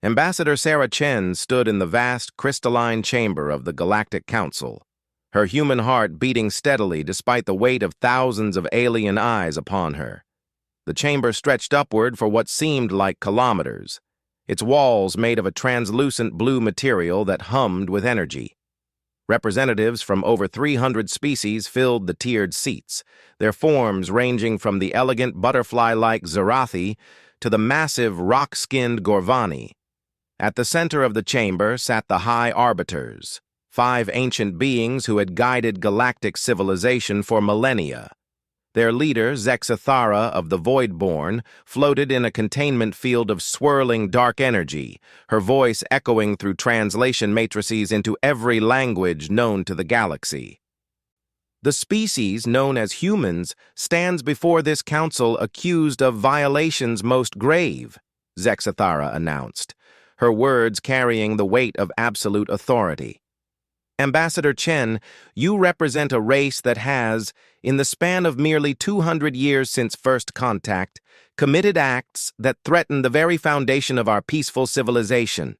Ambassador Sarah Chen stood in the vast crystalline chamber of the Galactic Council, her human heart beating steadily despite the weight of thousands of alien eyes upon her. The chamber stretched upward for what seemed like kilometers, its walls made of a translucent blue material that hummed with energy. Representatives from over 300 species filled the tiered seats, their forms ranging from the elegant butterfly-like Zarathi to the massive rock-skinned Gorvani. At the center of the chamber sat the High Arbiters, 5 ancient beings who had guided galactic civilization for millennia. Their leader, Zexathara of the Voidborn, floated in a containment field of swirling dark energy, her voice echoing through translation matrices into every language known to the galaxy. The species known as humans stands before this council accused of violations most grave, Zexathara announced, her words carrying the weight of absolute authority. Ambassador Chen, you represent a race that has, in the span of merely 200 years since first contact, committed acts that threaten the very foundation of our peaceful civilization.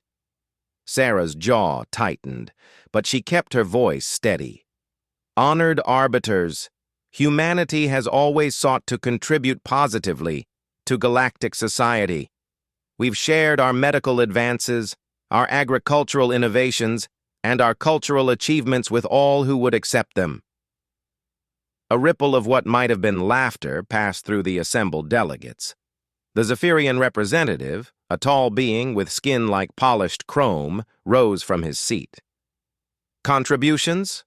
Sarah's jaw tightened, but she kept her voice steady. Honored arbiters, humanity has always sought to contribute positively to galactic society. We've shared our medical advances, our agricultural innovations, and our cultural achievements with all who would accept them. A ripple of what might have been laughter passed through the assembled delegates. The Zephyrian representative, a tall being with skin like polished chrome, rose from his seat. Contributions?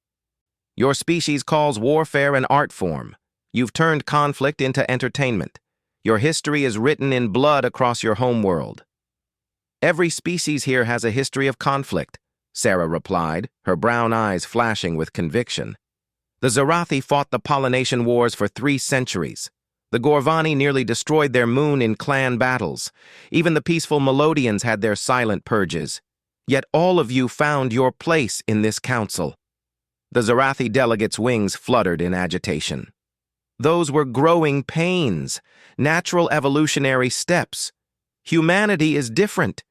Your species calls warfare an art form. You've turned conflict into entertainment. Your history is written in blood across your homeworld. Every species here has a history of conflict, Sarah replied, her brown eyes flashing with conviction. The Zarathi fought the Pollination Wars for 3 centuries. The Gorvani nearly destroyed their moon in clan battles. Even the peaceful Melodians had their silent purges. Yet all of you found your place in this council. The Zarathi delegates' wings fluttered in agitation. Those were growing pains, natural evolutionary steps. Humanity is different.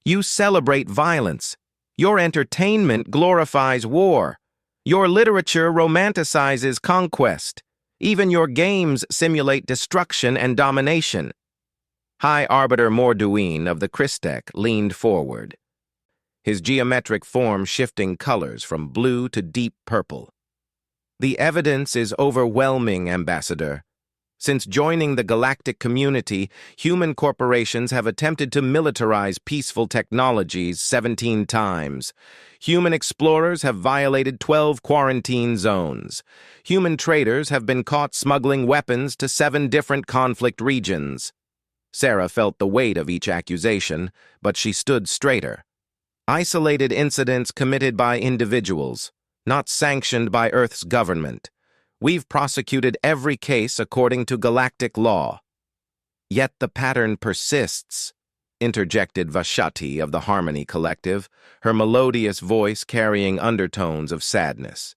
You celebrate violence. Your entertainment glorifies war. Your literature romanticizes conquest. Even your games simulate destruction and domination. High Arbiter Morduin of the Christek leaned forward, his geometric form shifting colors from blue to deep purple. The evidence is overwhelming, Ambassador. Since joining the galactic community, human corporations have attempted to militarize peaceful technologies 17 times. Human explorers have violated 12 quarantine zones. Human traders have been caught smuggling weapons to 7 different conflict regions. Sarah felt the weight of each accusation, but she stood straighter. Isolated incidents committed by individuals, not sanctioned by Earth's government. We've prosecuted every case according to galactic law. Yet the pattern persists, interjected Vashati of the Harmony Collective, her melodious voice carrying undertones of sadness.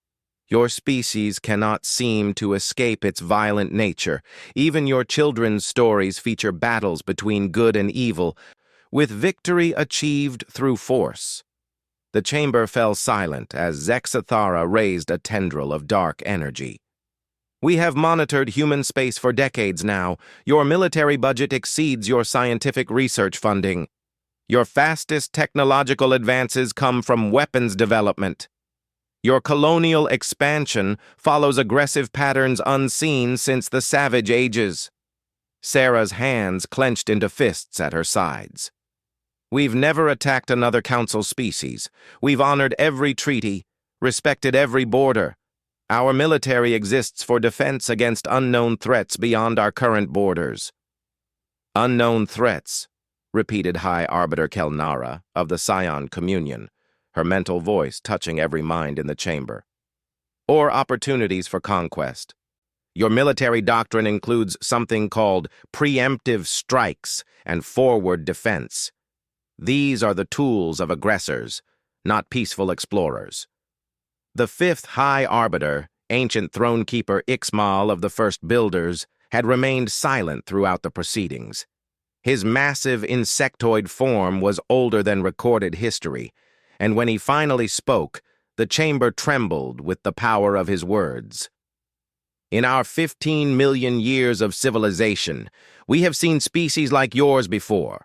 Your species cannot seem to escape its violent nature. Even your children's stories feature battles between good and evil, with victory achieved through force. The chamber fell silent as Zexathara raised a tendril of dark energy. We have monitored human space for decades now. Your military budget exceeds your scientific research funding. Your fastest technological advances come from weapons development. Your colonial expansion follows aggressive patterns unseen since the Savage Ages. Sarah's hands clenched into fists at her sides. We've never attacked another council species. We've honored every treaty, respected every border. Our military exists for defense against unknown threats beyond our current borders. Unknown threats, repeated High Arbiter Kelnara of the Scion Communion, her mental voice touching every mind in the chamber. Or opportunities for conquest. Your military doctrine includes something called preemptive strikes and forward defense. These are the tools of aggressors, not peaceful explorers. The 5th High Arbiter, ancient thronekeeper Ixmal of the First Builders, had remained silent throughout the proceedings. His massive insectoid form was older than recorded history, and when he finally spoke, the chamber trembled with the power of his words. In our 15 million years of civilization, we have seen species like yours before.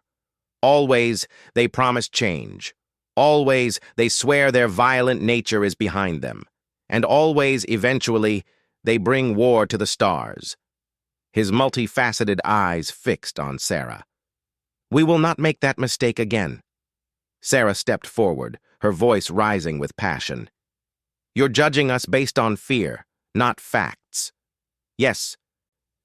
Always, they promise change. Always, they swear their violent nature is behind them. And always, eventually, they bring war to the stars. His multifaceted eyes fixed on Sarah. We will not make that mistake again. Sarah stepped forward, her voice rising with passion. You're judging us based on fear, not facts. Yes,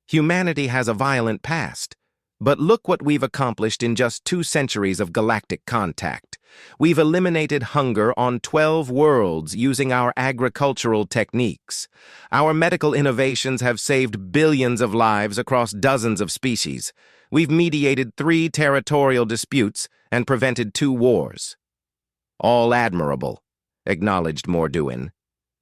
humanity has a violent past, but look what we've accomplished in just 2 centuries of galactic contact. We've eliminated hunger on 12 worlds using our agricultural techniques. Our medical innovations have saved billions of lives across dozens of species. We've mediated 3 territorial disputes and prevented 2 wars. All admirable, acknowledged Morduin,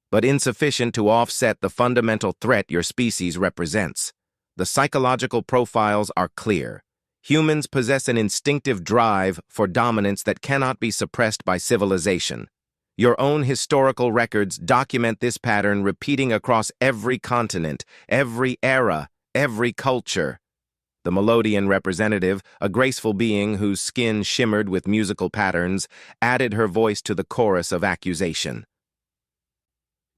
but insufficient to offset the fundamental threat your species represents. The psychological profiles are clear. Humans possess an instinctive drive for dominance that cannot be suppressed by civilization. Your own historical records document this pattern repeating across every continent, every era, every culture. The Melodian representative, a graceful being whose skin shimmered with musical patterns, added her voice to the chorus of accusation.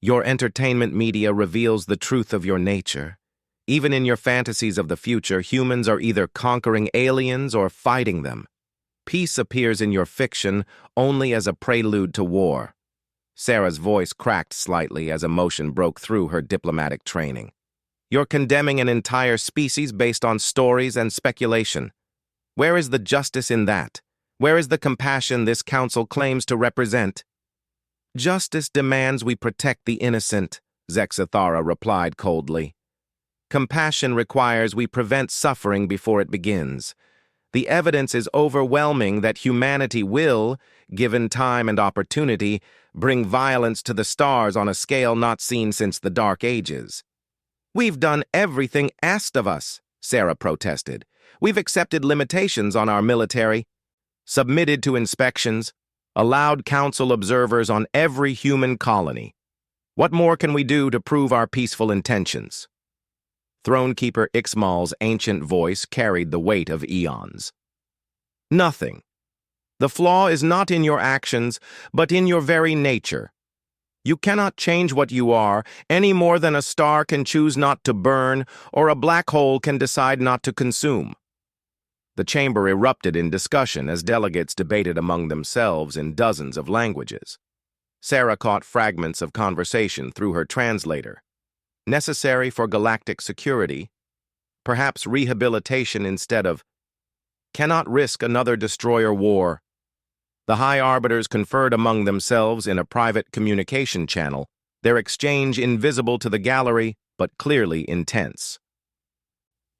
Your entertainment media reveals the truth of your nature. Even in your fantasies of the future, humans are either conquering aliens or fighting them. Peace appears in your fiction only as a prelude to war. Sarah's voice cracked slightly as emotion broke through her diplomatic training. You're condemning an entire species based on stories and speculation. Where is the justice in that? Where is the compassion this council claims to represent? Justice demands we protect the innocent, Zexathara replied coldly. Compassion requires we prevent suffering before it begins. The evidence is overwhelming that humanity will, given time and opportunity, bring violence to the stars on a scale not seen since the Dark Ages. We've done everything asked of us, Sarah protested. We've accepted limitations on our military, submitted to inspections, allowed council observers on every human colony. What more can we do to prove our peaceful intentions? Thronekeeper Ixmal's ancient voice carried the weight of eons. Nothing. The flaw is not in your actions, but in your very nature. You cannot change what you are any more than a star can choose not to burn or a black hole can decide not to consume. The chamber erupted in discussion as delegates debated among themselves in dozens of languages. Sarah caught fragments of conversation through her translator. Necessary for galactic security, perhaps rehabilitation instead of, cannot risk another destroyer war. The High Arbiters conferred among themselves in a private communication channel, their exchange invisible to the gallery, but clearly intense.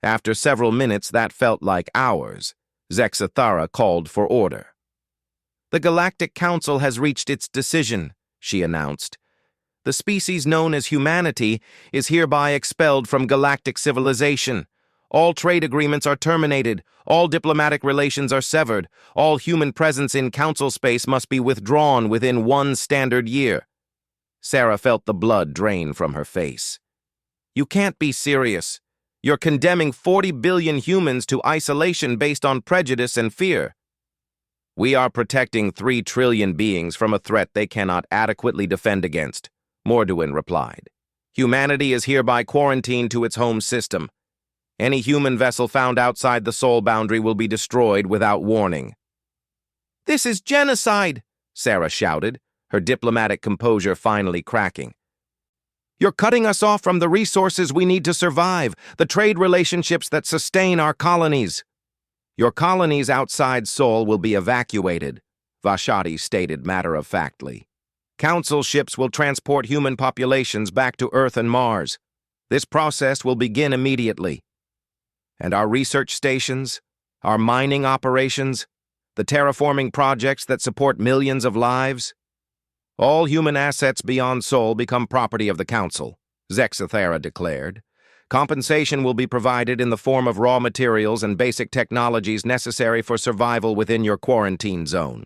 After several minutes that felt like hours, Zexathara called for order. The Galactic Council has reached its decision, she announced. The species known as humanity is hereby expelled from galactic civilization. All trade agreements are terminated, all diplomatic relations are severed, all human presence in council space must be withdrawn within 1 standard year. Sarah felt the blood drain from her face. You can't be serious. You're condemning 40 billion humans to isolation based on prejudice and fear. We are protecting 3 trillion beings from a threat they cannot adequately defend against, Morduin replied. Humanity is hereby quarantined to its home system. Any human vessel found outside the soul boundary will be destroyed without warning. This is genocide, Sarah shouted, her diplomatic composure finally cracking. You're cutting us off from the resources we need to survive, the trade relationships that sustain our colonies. Your colonies outside Sol will be evacuated, Vashati stated matter-of-factly. Council ships will transport human populations back to Earth and Mars. This process will begin immediately. And our research stations, our mining operations, the terraforming projects that support millions of lives, all human assets beyond Sol become property of the Council, Zexathara declared. Compensation will be provided in the form of raw materials and basic technologies necessary for survival within your quarantine zone.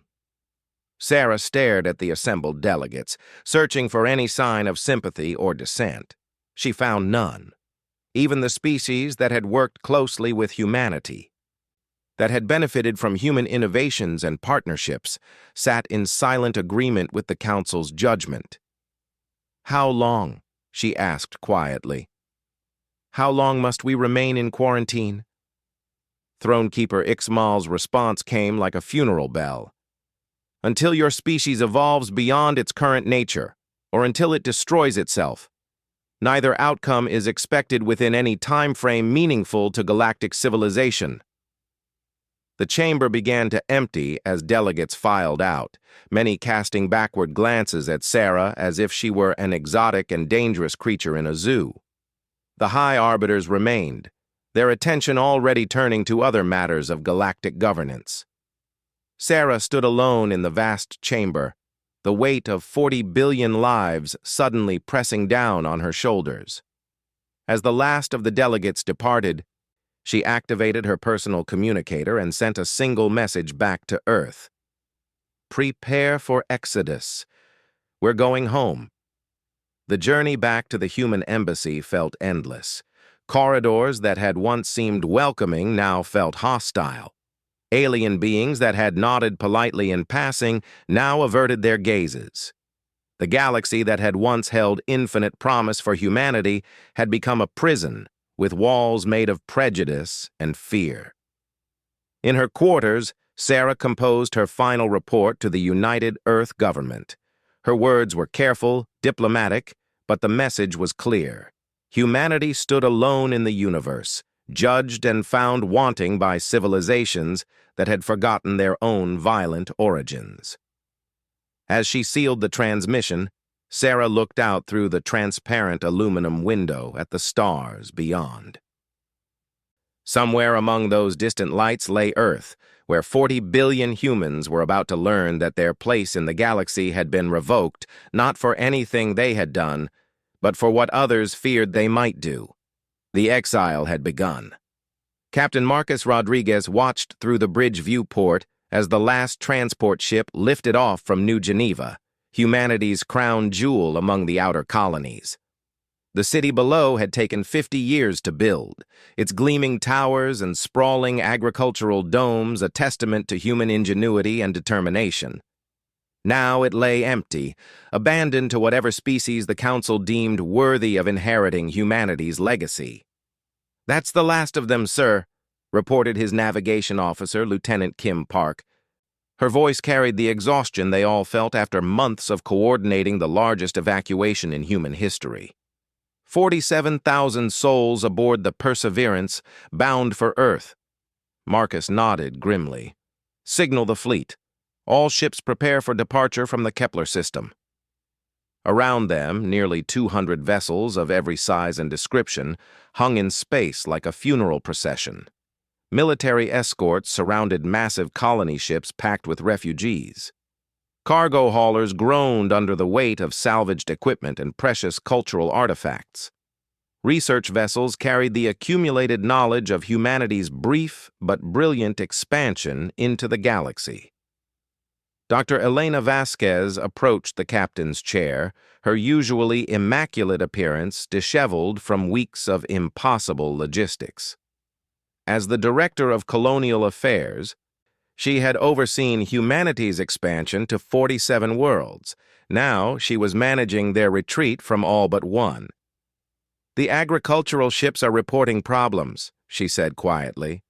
Sarah stared at the assembled delegates, searching for any sign of sympathy or dissent. She found none. Even the species that had worked closely with humanity, that had benefited from human innovations and partnerships, sat in silent agreement with the Council's judgment. "How long?" she asked quietly. "How long must we remain in quarantine?" Thronekeeper Ixmal's response came like a funeral bell. "Until your species evolves beyond its current nature, or until it destroys itself. Neither outcome is expected within any time frame meaningful to galactic civilization." The chamber began to empty as delegates filed out, many casting backward glances at Sarah as if she were an exotic and dangerous creature in a zoo. The High Arbiters remained, their attention already turning to other matters of galactic governance. Sarah stood alone in the vast chamber, the weight of 40 billion lives suddenly pressing down on her shoulders. As the last of the delegates departed, she activated her personal communicator and sent a single message back to Earth. "Prepare for Exodus. We're going home." The journey back to the human embassy felt endless. Corridors that had once seemed welcoming now felt hostile. Alien beings that had nodded politely in passing now averted their gazes. The galaxy that had once held infinite promise for humanity had become a prison with walls made of prejudice and fear. In her quarters, Sarah composed her final report to the United Earth government. Her words were careful, diplomatic, but the message was clear. Humanity stood alone in the universe, judged and found wanting by civilizations that had forgotten their own violent origins. As she sealed the transmission, Sarah looked out through the transparent aluminum window at the stars beyond. Somewhere among those distant lights lay Earth, where 40 billion humans were about to learn that their place in the galaxy had been revoked, not for anything they had done, but for what others feared they might do. The exile had begun. Captain Marcus Rodriguez watched through the bridge viewport as the last transport ship lifted off from New Geneva, humanity's crown jewel among the outer colonies. The city below had taken 50 years to build, its gleaming towers and sprawling agricultural domes a testament to human ingenuity and determination. Now it lay empty, abandoned to whatever species the Council deemed worthy of inheriting humanity's legacy. "That's the last of them, sir," reported his navigation officer, Lieutenant Kim Park. Her voice carried the exhaustion they all felt after months of coordinating the largest evacuation in human history. 47,000 souls aboard the Perseverance, bound for Earth. Marcus nodded grimly. "Signal the fleet. All ships prepare for departure from the Kepler system." Around them, nearly 200 vessels of every size and description hung in space like a funeral procession. Military escorts surrounded massive colony ships packed with refugees. Cargo haulers groaned under the weight of salvaged equipment and precious cultural artifacts. Research vessels carried the accumulated knowledge of humanity's brief but brilliant expansion into the galaxy. Dr. Elena Vasquez approached the captain's chair, her usually immaculate appearance disheveled from weeks of impossible logistics. As the Director of Colonial Affairs, she had overseen humanity's expansion to 47 worlds. Now she was managing their retreat from all but one. "The agricultural ships are reporting problems," she said quietly.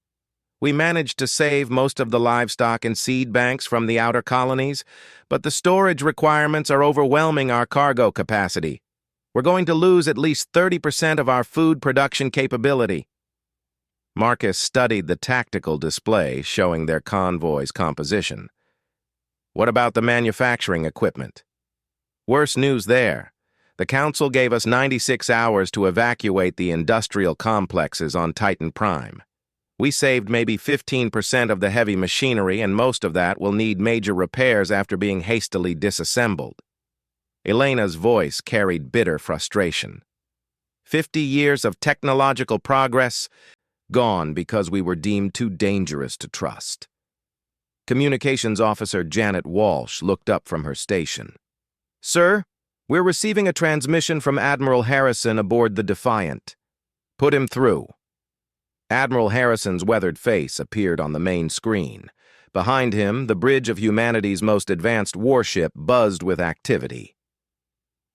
"We managed to save most of the livestock and seed banks from the outer colonies, but the storage requirements are overwhelming our cargo capacity. We're going to lose at least 30% of our food production capability." Marcus studied the tactical display showing their convoy's composition. "What about the manufacturing equipment?" "Worse news there. The Council gave us 96 hours to evacuate the industrial complexes on Titan Prime. We saved maybe 15% of the heavy machinery, and most of that will need major repairs after being hastily disassembled." Elena's voice carried bitter frustration. 50 years of technological progress, gone because we were deemed too dangerous to trust. Communications Officer Janet Walsh looked up from her station. "Sir, we're receiving a transmission from Admiral Harrison aboard the Defiant. Put him through." Admiral Harrison's weathered face appeared on the main screen. Behind him, the bridge of humanity's most advanced warship buzzed with activity.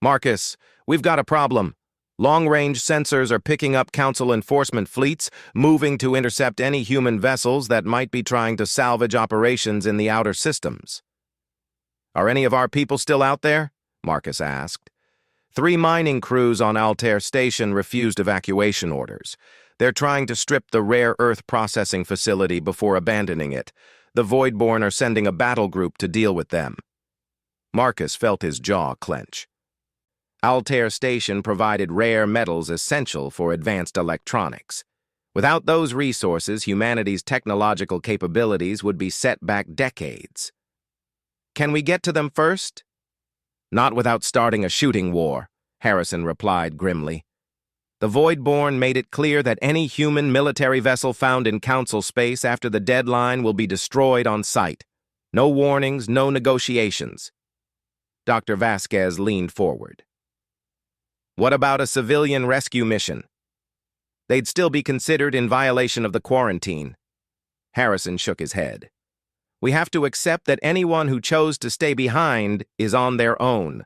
"Marcus, we've got a problem. Long-range sensors are picking up Council enforcement fleets, moving to intercept any human vessels that might be trying to salvage operations in the outer systems." "Are any of our people still out there?" Marcus asked. 3 mining crews on Altair Station refused evacuation orders. They're trying to strip the rare earth processing facility before abandoning it. The Voidborn are sending a battle group to deal with them. Marcus felt his jaw clench. Altair Station provided rare metals essential for advanced electronics. Without those resources, humanity's technological capabilities would be set back decades. "Can we get to them first?" "Not without starting a shooting war," Harrison replied grimly. "The Voidborn made it clear that any human military vessel found in Council space after the deadline will be destroyed on sight. No warnings, no negotiations." Dr. Vasquez leaned forward. "What about a civilian rescue mission?" "They'd still be considered in violation of the quarantine." Harrison shook his head. "We have to accept that anyone who chose to stay behind is on their own."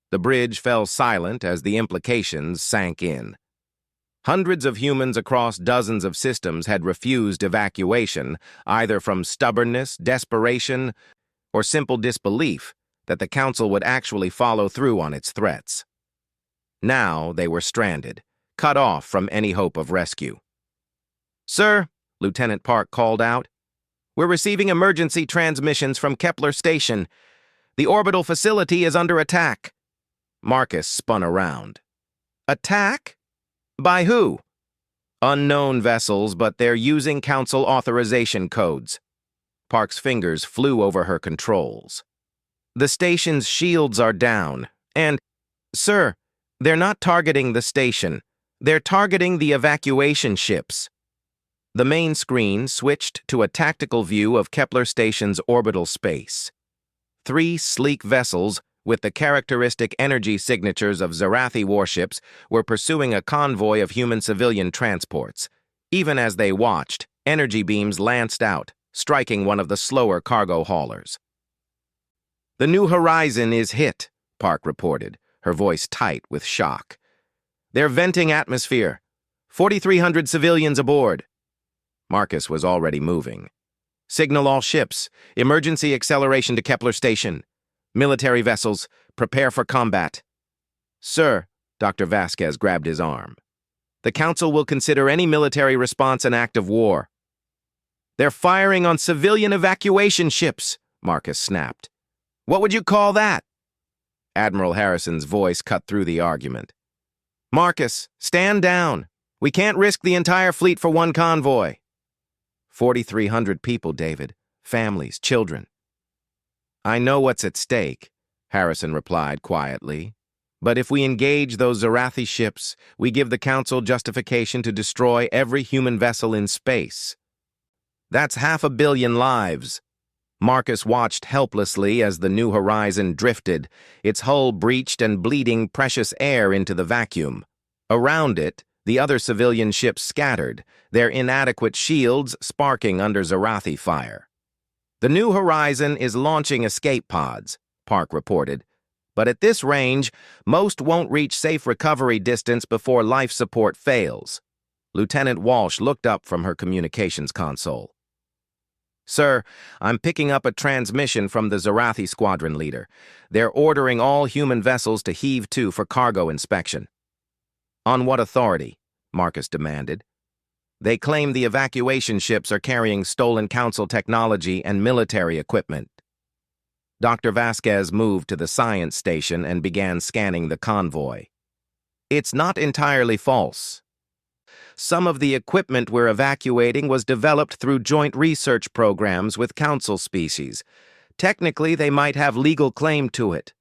The bridge fell silent as the implications sank in. Hundreds of humans across dozens of systems had refused evacuation, either from stubbornness, desperation, or simple disbelief that the Council would actually follow through on its threats. Now they were stranded, cut off from any hope of rescue. "Sir," Lieutenant Park called out, "we're receiving emergency transmissions from Kepler Station. The orbital facility is under attack." Marcus spun around. "Attack? By who?" "Unknown vessels, but they're using Council authorization codes." Park's fingers flew over her controls. "The station's shields are down, and, sir, they're not targeting the station. They're targeting the evacuation ships." The main screen switched to a tactical view of Kepler Station's orbital space. 3 sleek vessels, with the characteristic energy signatures of Zarathi warships, were pursuing a convoy of human civilian transports. Even as they watched, energy beams lanced out, striking one of the slower cargo haulers. "The New Horizon is hit," Park reported, her voice tight with shock. "They're venting atmosphere. 4,300 civilians aboard." Marcus was already moving. "Signal all ships. Emergency acceleration to Kepler Station. Military vessels, prepare for combat." "Sir," Dr. Vasquez grabbed his arm. "The Council will consider any military response an act of war." "They're firing on civilian evacuation ships," Marcus snapped. "What would you call that?" Admiral Harrison's voice cut through the argument. "Marcus, stand down. We can't risk the entire fleet for one convoy." 4,300 people, David. Families, children. "I know what's at stake," Harrison replied quietly. "But if we engage those Zarathi ships, we give the Council justification to destroy every human vessel in space. That's 500 million lives." Marcus watched helplessly as the New Horizon drifted, its hull breached and bleeding precious air into the vacuum. Around it, the other civilian ships scattered, their inadequate shields sparking under Zarathi fire. "The New Horizon is launching escape pods," Park reported. "But at this range, most won't reach safe recovery distance before life support fails." Lieutenant Walsh looked up from her communications console. "Sir, I'm picking up a transmission from the Zarathi squadron leader. They're ordering all human vessels to heave to for cargo inspection." "On what authority?" Marcus demanded. "They claim the evacuation ships are carrying stolen Council technology and military equipment." Dr. Vasquez moved to the science station and began scanning the convoy. "It's not entirely false. Some of the equipment we're evacuating was developed through joint research programs with Council species. Technically, they might have legal claim to it."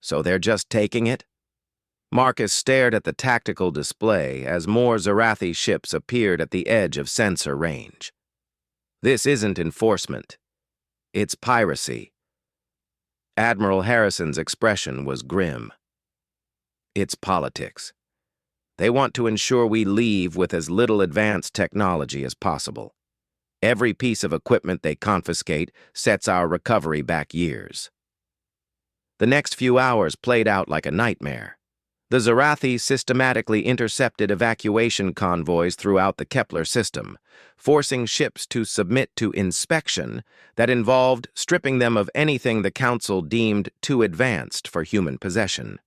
"So they're just taking it?" Marcus stared at the tactical display as more Zarathi ships appeared at the edge of sensor range. This isn't enforcement. It's piracy. Admiral Harrison's expression was grim. It's politics. They want to ensure we leave with as little advanced technology as possible. Every piece of equipment they confiscate sets our recovery back years. The next few hours played out like a nightmare. The Zarathi systematically intercepted evacuation convoys throughout the Kepler system, forcing ships to submit to inspection that involved stripping them of anything the Council deemed too advanced for human possession.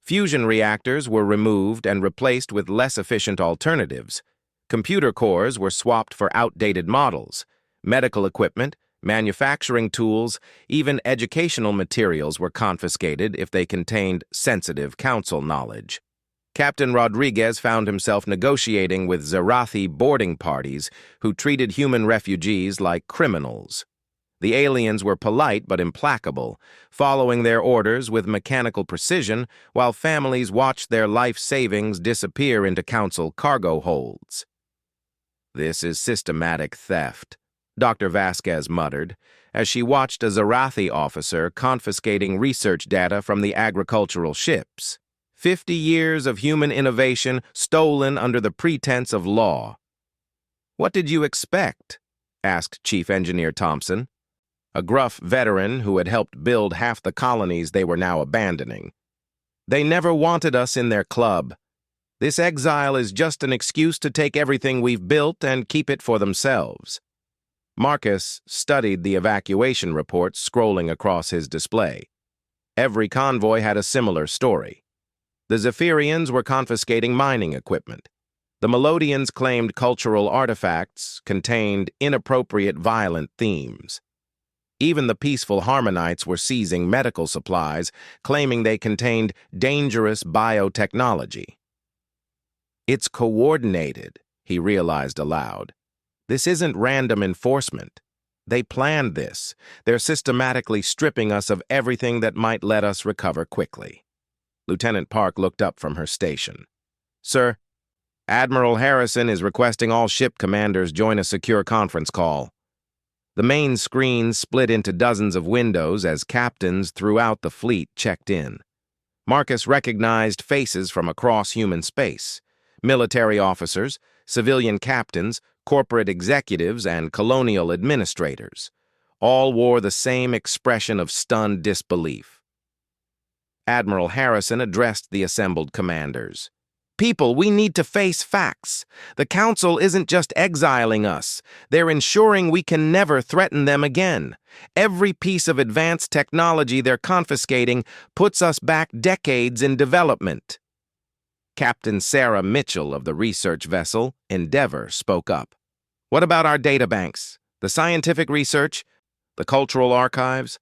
Fusion reactors were removed and replaced with less efficient alternatives. Computer cores were swapped for outdated models. Medical equipment, manufacturing tools, even educational materials were confiscated if they contained sensitive Council knowledge. Captain Rodriguez found himself negotiating with Zarathi boarding parties who treated human refugees like criminals. The aliens were polite but implacable, following their orders with mechanical precision while families watched their life savings disappear into Council cargo holds. "This is systematic theft," Dr. Vasquez muttered, as she watched a Zarathi officer confiscating research data from the agricultural ships. 50 years of human innovation stolen under the pretense of law. "What did you expect?" asked Chief Engineer Thompson, a gruff veteran who had helped build half the colonies they were now abandoning. "They never wanted us in their club. This exile is just an excuse to take everything we've built and keep it for themselves." Marcus studied the evacuation reports scrolling across his display. Every convoy had a similar story. The Zephyrians were confiscating mining equipment. The Melodians claimed cultural artifacts contained inappropriate violent themes. Even the peaceful Harmonites were seizing medical supplies, claiming they contained dangerous biotechnology. "It's coordinated," he realized aloud. "This isn't random enforcement. They planned this. They're systematically stripping us of everything that might let us recover quickly." Lieutenant Park looked up from her station. "Sir, Admiral Harrison is requesting all ship commanders join a secure conference call." The main screen split into dozens of windows as captains throughout the fleet checked in. Marcus recognized faces from across human space: military officers, civilian captains, corporate executives, and colonial administrators. All wore the same expression of stunned disbelief. Admiral Harrison addressed the assembled commanders. "People, we need to face facts. The Council isn't just exiling us. They're ensuring we can never threaten them again. Every piece of advanced technology they're confiscating puts us back decades in development." Captain Sarah Mitchell of the research vessel Endeavor spoke up. "What about our databanks, the scientific research, the cultural archives?"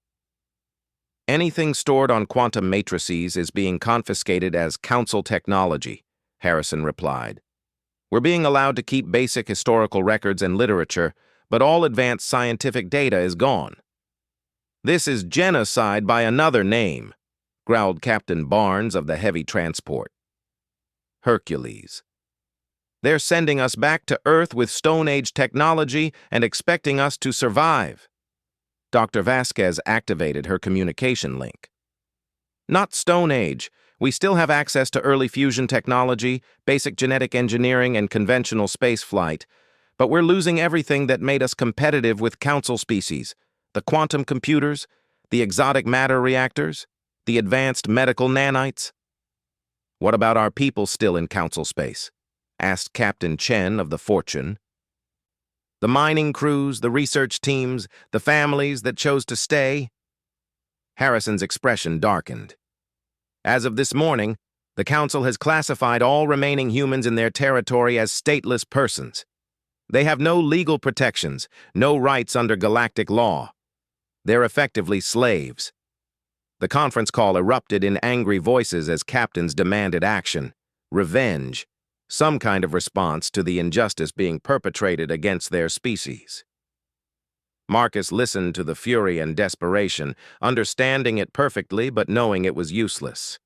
"Anything stored on quantum matrices is being confiscated as Council technology," Harrison replied. "We're being allowed to keep basic historical records and literature, but all advanced scientific data is gone." "This is genocide by another name," growled Captain Barnes of the heavy transport. "Hercules. They're sending us back to Earth with Stone Age technology and expecting us to survive." Dr. Vasquez activated her communication link. "Not Stone Age. We still have access to early fusion technology, basic genetic engineering, and conventional space flight, but we're losing everything that made us competitive with Council species: the quantum computers, the exotic matter reactors, the advanced medical nanites." "What about our people still in Council space?" asked Captain Chen of the Fortune. "The mining crews, the research teams, the families that chose to stay?" Harrison's expression darkened. "As of this morning, the Council has classified all remaining humans in their territory as stateless persons. They have no legal protections, no rights under galactic law. They're effectively slaves." The conference call erupted in angry voices as captains demanded action, revenge, some kind of response to the injustice being perpetrated against their species. Marcus listened to the fury and desperation, understanding it perfectly but knowing it was useless.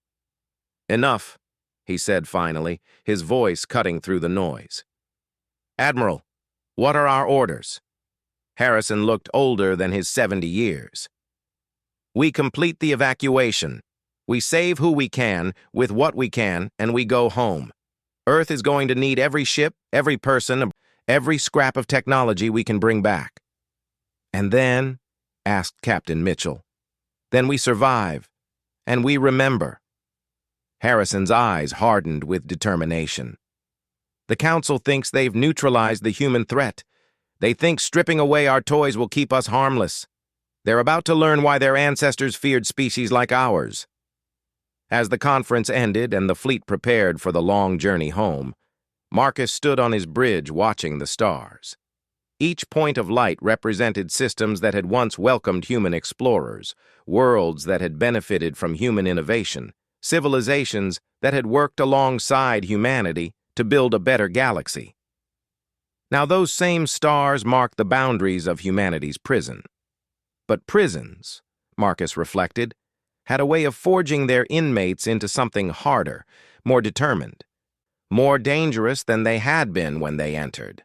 Enough, he said finally, his voice cutting through the noise. Admiral, what are our orders? Harrison looked older than his 70 years. We complete the evacuation. We save who we can, with what we can, and we go home. Earth is going to need every ship, every person, every scrap of technology we can bring back. And then, asked Captain Mitchell, then we survive, and we remember. Harrison's eyes hardened with determination. The Council thinks they've neutralized the human threat. They think stripping away our toys will keep us harmless. They're about to learn why their ancestors feared species like ours. As the conference ended and the fleet prepared for the long journey home, Marcus stood on his bridge watching the stars. Each point of light represented systems that had once welcomed human explorers, worlds that had benefited from human innovation, civilizations that had worked alongside humanity to build a better galaxy. Now those same stars mark the boundaries of humanity's prison. But prisons, Marcus reflected, had a way of forging their inmates into something harder, more determined, more dangerous than they had been when they entered.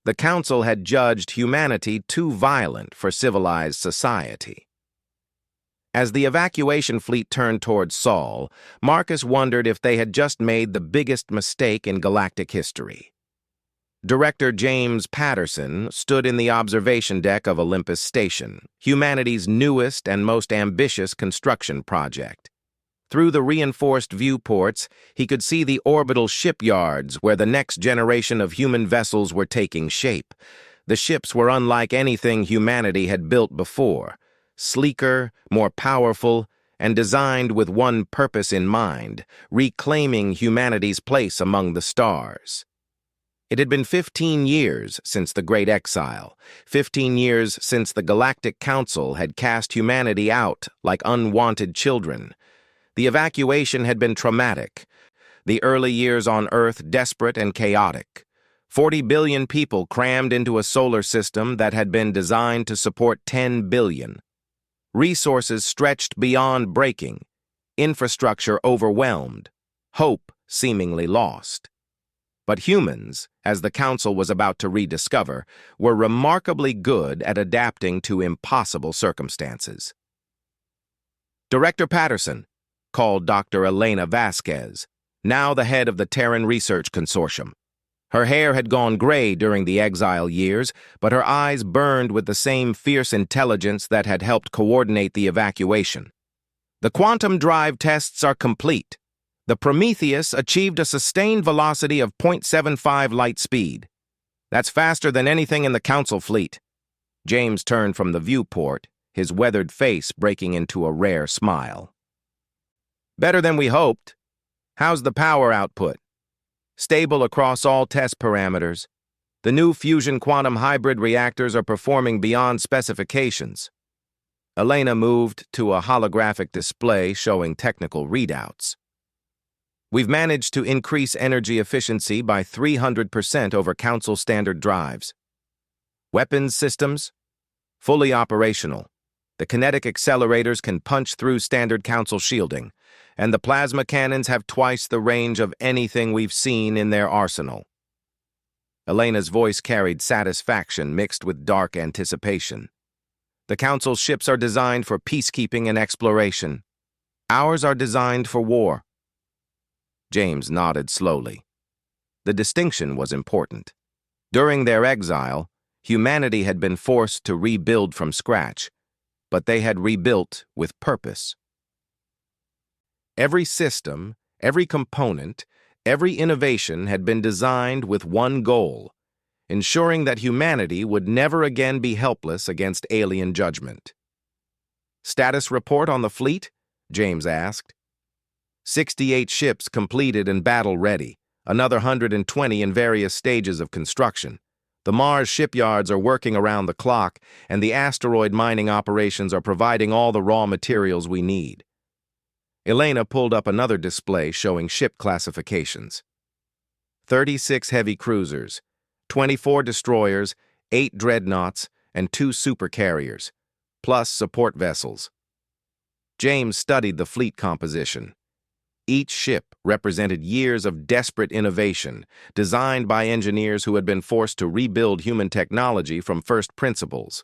The Council had judged humanity too violent for civilized society. As the evacuation fleet turned toward Sol, Marcus wondered if they had just made the biggest mistake in galactic history. Director James Patterson stood in the observation deck of Olympus Station, humanity's newest and most ambitious construction project. Through the reinforced viewports, he could see the orbital shipyards where the next generation of human vessels were taking shape. The ships were unlike anything humanity had built before, sleeker, more powerful, and designed with one purpose in mind, reclaiming humanity's place among the stars. It had been 15 years since the Great Exile, 15 years since the Galactic Council had cast humanity out like unwanted children. The evacuation had been traumatic, the early years on Earth desperate and chaotic. 40 billion people crammed into a solar system that had been designed to support 10 billion. Resources stretched beyond breaking, infrastructure overwhelmed, hope seemingly lost. But humans, as the Council was about to rediscover, were remarkably good at adapting to impossible circumstances. Director Patterson, called Dr. Elena Vasquez, now the head of the Terran Research Consortium. Her hair had gone gray during the exile years, but her eyes burned with the same fierce intelligence that had helped coordinate the evacuation. The quantum drive tests are complete. The Prometheus achieved a sustained velocity of 0.75 light speed. That's faster than anything in the Council fleet. James turned from the viewport, his weathered face breaking into a rare smile. Better than we hoped. How's the power output? Stable across all test parameters. The new fusion quantum hybrid reactors are performing beyond specifications. Elena moved to a holographic display showing technical readouts. We've managed to increase energy efficiency by 300% over Council standard drives. Weapons systems? Fully operational. The kinetic accelerators can punch through standard Council shielding, and the plasma cannons have twice the range of anything we've seen in their arsenal. Elena's voice carried satisfaction mixed with dark anticipation. The Council's ships are designed for peacekeeping and exploration. Ours are designed for war. James nodded slowly. The distinction was important. During their exile, humanity had been forced to rebuild from scratch, but they had rebuilt with purpose. Every system, every component, every innovation had been designed with one goal, ensuring that humanity would never again be helpless against alien judgment. Status report on the fleet? James asked. 68 ships completed and battle-ready, another 120 in various stages of construction. The Mars shipyards are working around the clock, and the asteroid mining operations are providing all the raw materials we need. Elena pulled up another display showing ship classifications. 36 heavy cruisers, 24 destroyers, 8 dreadnoughts, and 2 supercarriers, plus support vessels. James studied the fleet composition. Each ship represented years of desperate innovation, designed by engineers who had been forced to rebuild human technology from first principles.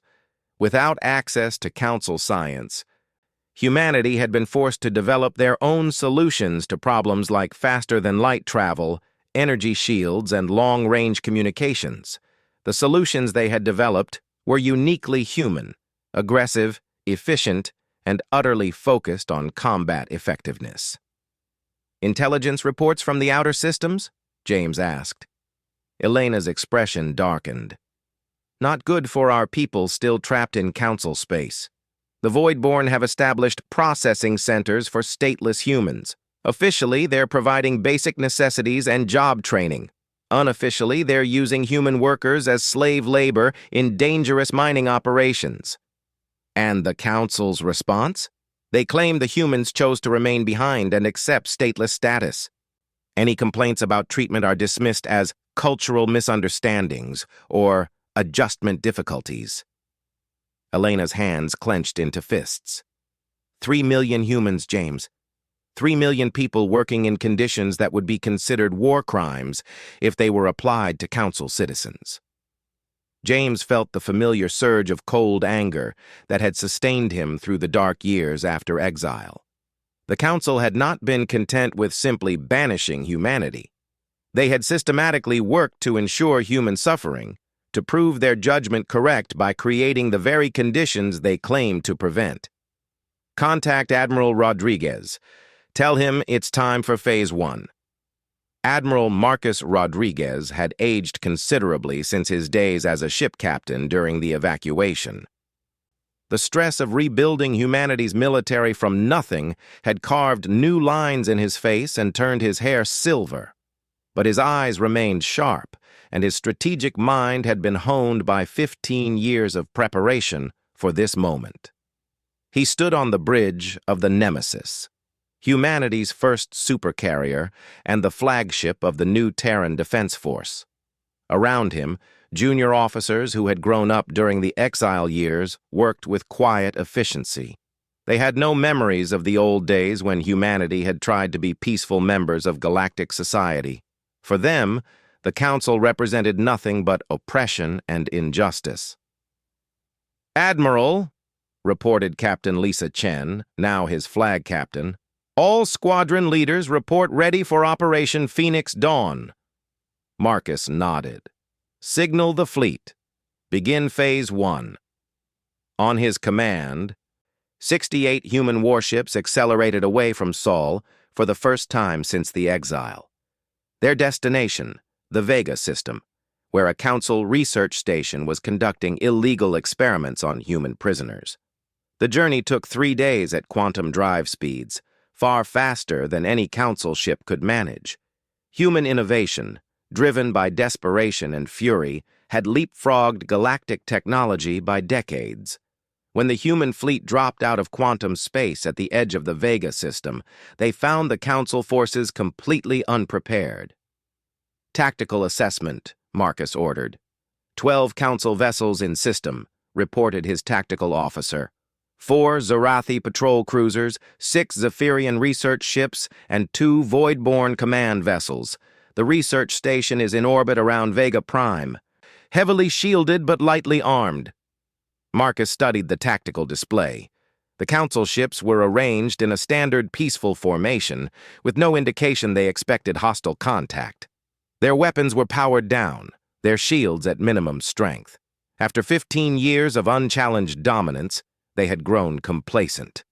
Without access to council science, humanity had been forced to develop their own solutions to problems like faster-than-light travel, energy shields, and long-range communications. The solutions they had developed were uniquely human, aggressive, efficient, and utterly focused on combat effectiveness. "Intelligence reports from the outer systems?" James asked. Elena's expression darkened. "Not good for our people still trapped in council space. The Voidborn have established processing centers for stateless humans. Officially, they're providing basic necessities and job training. Unofficially, they're using human workers as slave labor in dangerous mining operations." And the council's response? They claim the humans chose to remain behind and accept stateless status. Any complaints about treatment are dismissed as cultural misunderstandings or adjustment difficulties. Elena's hands clenched into fists. 3 million humans, James. 3 million people working in conditions that would be considered war crimes if they were applied to council citizens. James felt the familiar surge of cold anger that had sustained him through the dark years after exile. The council had not been content with simply banishing humanity. They had systematically worked to ensure human suffering, to prove their judgment correct by creating the very conditions they claimed to prevent. "Contact Admiral Rodriguez. Tell him it's time for Phase 1. Admiral Marcus Rodriguez had aged considerably since his days as a ship captain during the evacuation. The stress of rebuilding humanity's military from nothing had carved new lines in his face and turned his hair silver. But his eyes remained sharp, and his strategic mind had been honed by 15 years of preparation for this moment. He stood on the bridge of the Nemesis, humanity's first supercarrier and the flagship of the new Terran Defense Force. Around him, junior officers who had grown up during the exile years worked with quiet efficiency. They had no memories of the old days when humanity had tried to be peaceful members of galactic society. For them, the Council represented nothing but oppression and injustice. "Admiral," reported Captain Lisa Chen, now his flag captain, "all squadron leaders report ready for Operation Phoenix Dawn." Marcus nodded. "Signal the fleet. Begin Phase 1. On his command, 68 human warships accelerated away from Sol for the first time since the exile. Their destination, the Vega system, where a council research station was conducting illegal experiments on human prisoners. The journey took 3 days at quantum drive speeds, far faster than any council ship could manage. Human innovation, driven by desperation and fury, had leapfrogged galactic technology by decades. When the human fleet dropped out of quantum space at the edge of the Vega system, they found the council forces completely unprepared. "Tactical assessment," Marcus ordered. 12 council vessels in system, reported his tactical officer. 4 Zarathi patrol cruisers, 6 Zephyrian research ships, and 2 Voidborn command vessels. The research station is in orbit around Vega Prime, heavily shielded but lightly armed. Marcus studied the tactical display. The council ships were arranged in a standard peaceful formation, with no indication they expected hostile contact. Their weapons were powered down, their shields at minimum strength. After 15 years of unchallenged dominance, they had grown complacent.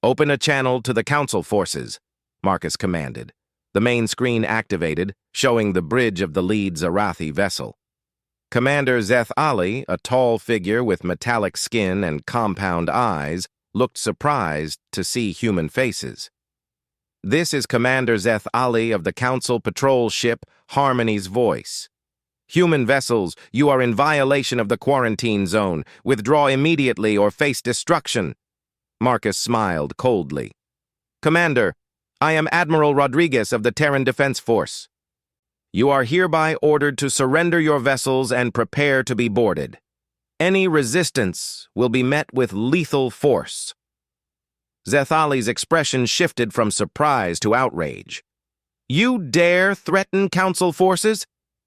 "Open a channel to the council forces," Marcus commanded. The main screen activated, showing the bridge of the lead Zarathi vessel. Commander Zeth Ali, a tall figure with metallic skin and compound eyes, looked surprised to see human faces. "This is Commander Zeth Ali of the Council patrol ship Harmony's Voice. Human vessels, you are in violation of the quarantine zone. Withdraw immediately or face destruction." Marcus smiled coldly. "Commander, I am Admiral Rodriguez of the Terran Defense Force. You are hereby ordered to surrender your vessels and prepare to be boarded. Any resistance will be met with lethal force." Zethali's expression shifted from surprise to outrage. You dare threaten Council forces?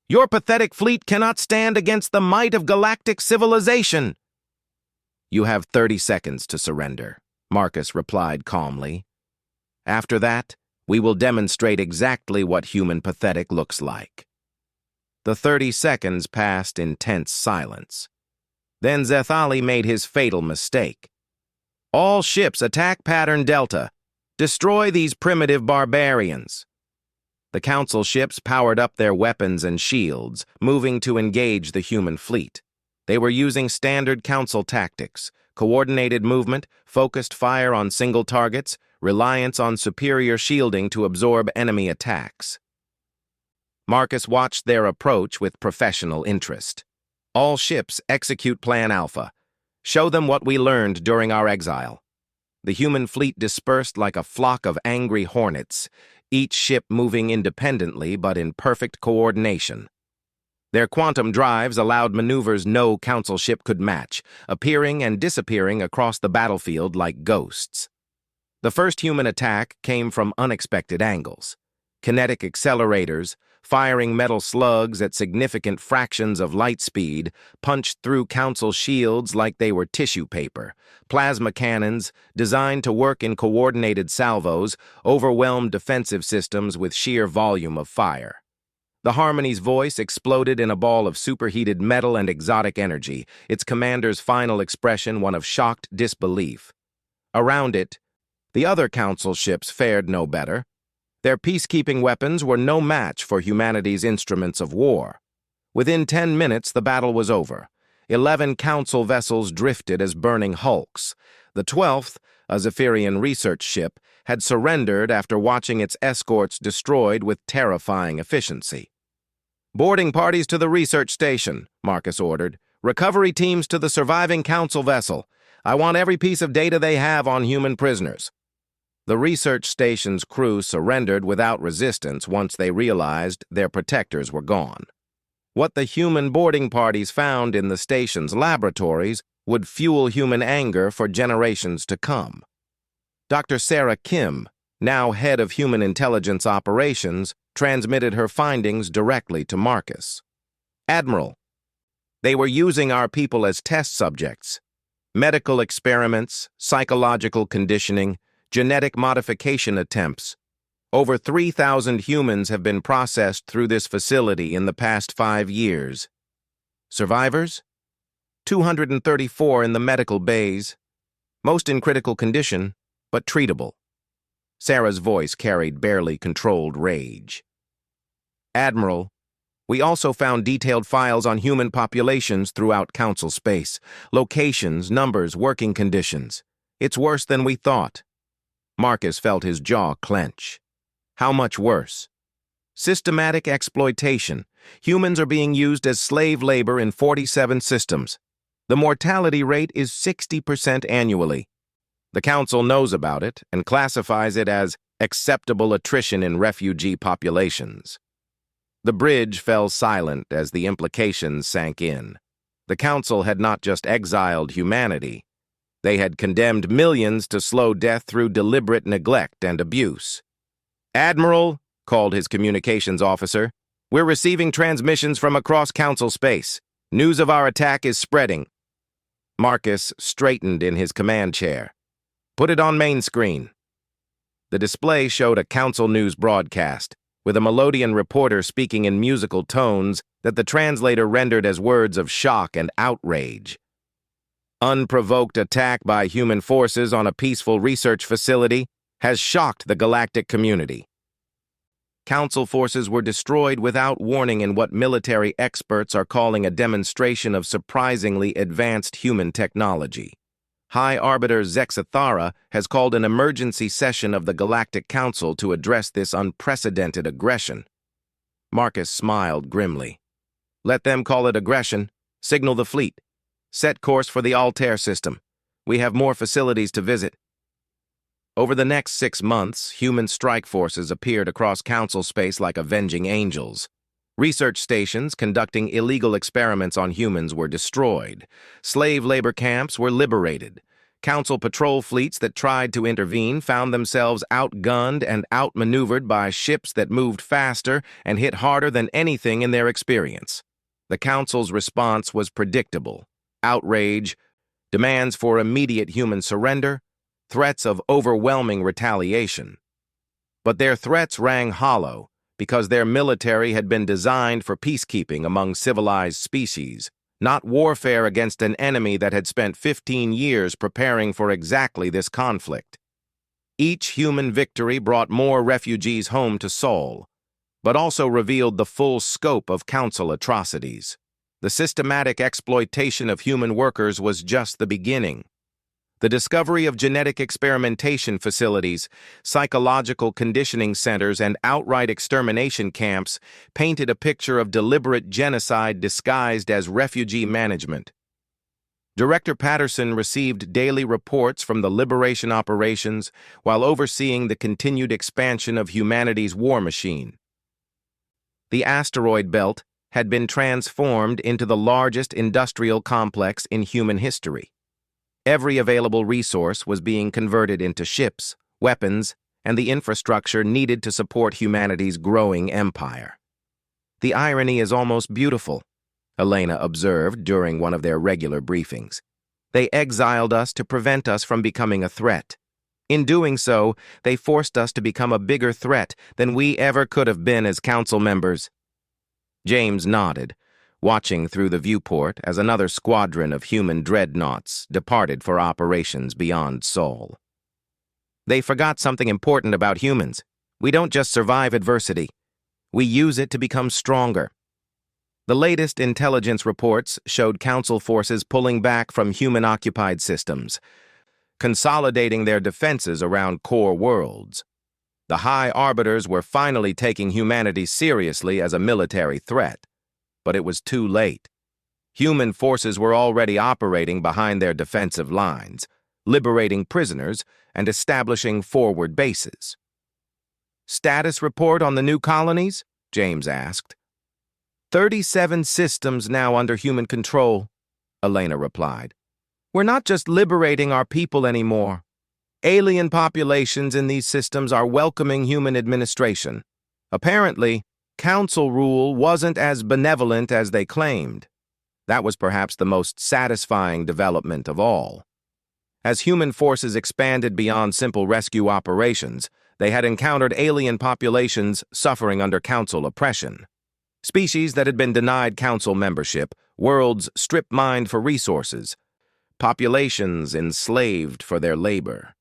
Your pathetic fleet cannot stand against the might of galactic civilization. You have 30 seconds to surrender, Marcus replied calmly. After that, we will demonstrate exactly what human pathetic looks like. The 30 seconds passed in tense silence. Then Zethali made his fatal mistake. All ships attack Pattern Delta. Destroy these primitive barbarians. The Council ships powered up their weapons and shields, moving to engage the human fleet. They were using standard Council tactics: coordinated movement, focused fire on single targets, reliance on superior shielding to absorb enemy attacks. Marcus watched their approach with professional interest. All ships execute Plan Alpha. Show them what we learned during our exile. The human fleet dispersed like a flock of angry hornets, each ship moving independently but in perfect coordination. Their quantum drives allowed maneuvers no Council ship could match, appearing and disappearing across the battlefield like ghosts. The first human attack came from unexpected angles. Kinetic accelerators, firing metal slugs at significant fractions of light speed, punched through Council shields like they were tissue paper. Plasma cannons, designed to work in coordinated salvos, overwhelmed defensive systems with sheer volume of fire. The Harmony's voice exploded in a ball of superheated metal and exotic energy, its commander's final expression one of shocked disbelief. Around it, the other Council ships fared no better. Their peacekeeping weapons were no match for humanity's instruments of war. Within 10 minutes, the battle was over. 11 Council vessels drifted as burning hulks. The 12th, a Zephyrian research ship, had surrendered after watching its escorts destroyed with terrifying efficiency. Boarding parties to the research station, Marcus ordered. Recovery teams to the surviving Council vessel. I want every piece of data they have on human prisoners. The research station's crew surrendered without resistance once they realized their protectors were gone. What the human boarding parties found in the station's laboratories would fuel human anger for generations to come. Dr. Sarah Kim, now head of Human Intelligence Operations, transmitted her findings directly to Marcus. Admiral, they were using our people as test subjects. Medical experiments, psychological conditioning, genetic modification attempts. Over 3,000 humans have been processed through this facility in the past 5 years. Survivors? 234 in the medical bays, most in critical condition, but treatable. Sarah's voice carried barely controlled rage. Admiral, we also found detailed files on human populations throughout Council space. Locations, numbers, working conditions. It's worse than we thought. Marcus felt his jaw clench. How much worse? Systematic exploitation. Humans are being used as slave labor in 47 systems. The mortality rate is 60% annually. The Council knows about it and classifies it as acceptable attrition in refugee populations. The bridge fell silent as the implications sank in. The Council had not just exiled humanity. They had condemned millions to slow death through deliberate neglect and abuse. Admiral, called his communications officer, we're receiving transmissions from across Council space. News of our attack is spreading. Marcus straightened in his command chair. Put it on main screen. The display showed a Council news broadcast, with a Melodian reporter speaking in musical tones that the translator rendered as words of shock and outrage. Unprovoked attack by human forces on a peaceful research facility has shocked the galactic community. Council forces were destroyed without warning in what military experts are calling a demonstration of surprisingly advanced human technology. High Arbiter Zexathara has called an emergency session of the Galactic Council to address this unprecedented aggression. Marcus smiled grimly. Let them call it aggression. Signal the fleet. Set course for the Altair system. We have more facilities to visit. Over the next 6 months, human strike forces appeared across Council space like avenging angels. Research stations conducting illegal experiments on humans were destroyed. Slave labor camps were liberated. Council patrol fleets that tried to intervene found themselves outgunned and outmaneuvered by ships that moved faster and hit harder than anything in their experience. The Council's response was predictable: outrage, demands for immediate human surrender, threats of overwhelming retaliation. But their threats rang hollow because their military had been designed for peacekeeping among civilized species, not warfare against an enemy that had spent 15 years preparing for exactly this conflict. Each human victory brought more refugees home to Sol, but also revealed the full scope of Council atrocities. The systematic exploitation of human workers was just the beginning. The discovery of genetic experimentation facilities, psychological conditioning centers, and outright extermination camps painted a picture of deliberate genocide disguised as refugee management. Director Patterson received daily reports from the liberation operations while overseeing the continued expansion of humanity's war machine. The asteroid belt had been transformed into the largest industrial complex in human history. Every available resource was being converted into ships, weapons, and the infrastructure needed to support humanity's growing empire. The irony is almost beautiful, Elena observed during one of their regular briefings. They exiled us to prevent us from becoming a threat. In doing so, they forced us to become a bigger threat than we ever could have been as council members. James nodded, watching through the viewport as another squadron of human dreadnoughts departed for operations beyond Sol. They forgot something important about humans. We don't just survive adversity. We use it to become stronger. The latest intelligence reports showed Council forces pulling back from human-occupied systems, consolidating their defenses around core worlds. The High Arbiters were finally taking humanity seriously as a military threat. But it was too late. Human forces were already operating behind their defensive lines, liberating prisoners and establishing forward bases. "Status report on the new colonies?" James asked. 37 systems now under human control," Elena replied. "We're not just liberating our people anymore. Alien populations in these systems are welcoming human administration. Apparently, Council rule wasn't as benevolent as they claimed. That was perhaps the most satisfying development of all. As human forces expanded beyond simple rescue operations, they had encountered alien populations suffering under Council oppression. Species that had been denied Council membership, worlds strip-mined for resources, populations enslaved for their labor.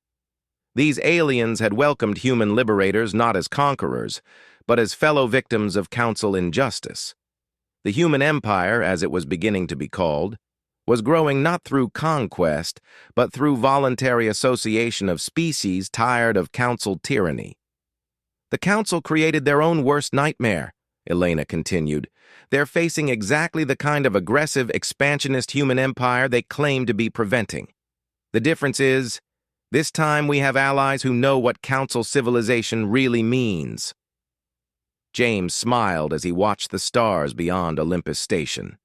These aliens had welcomed human liberators not as conquerors, but as fellow victims of Council injustice. The human empire, as it was beginning to be called, was growing not through conquest, but through voluntary association of species tired of Council tyranny. The Council created their own worst nightmare, Elena continued. They're facing exactly the kind of aggressive, expansionist human empire they claim to be preventing. The difference is, this time we have allies who know what Council civilization really means. James smiled as he watched the stars beyond Olympus Station.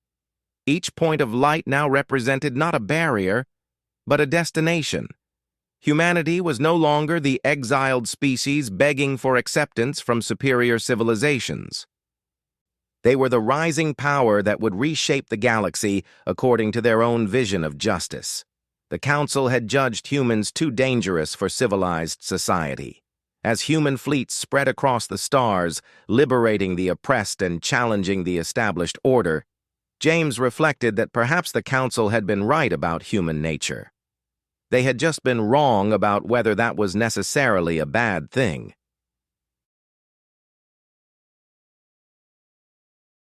Each point of light now represented not a barrier, but a destination. Humanity was no longer the exiled species begging for acceptance from superior civilizations. They were the rising power that would reshape the galaxy according to their own vision of justice. The Council had judged humans too dangerous for civilized society. As human fleets spread across the stars, liberating the oppressed and challenging the established order, James reflected that perhaps the Council had been right about human nature. They had just been wrong about whether that was necessarily a bad thing.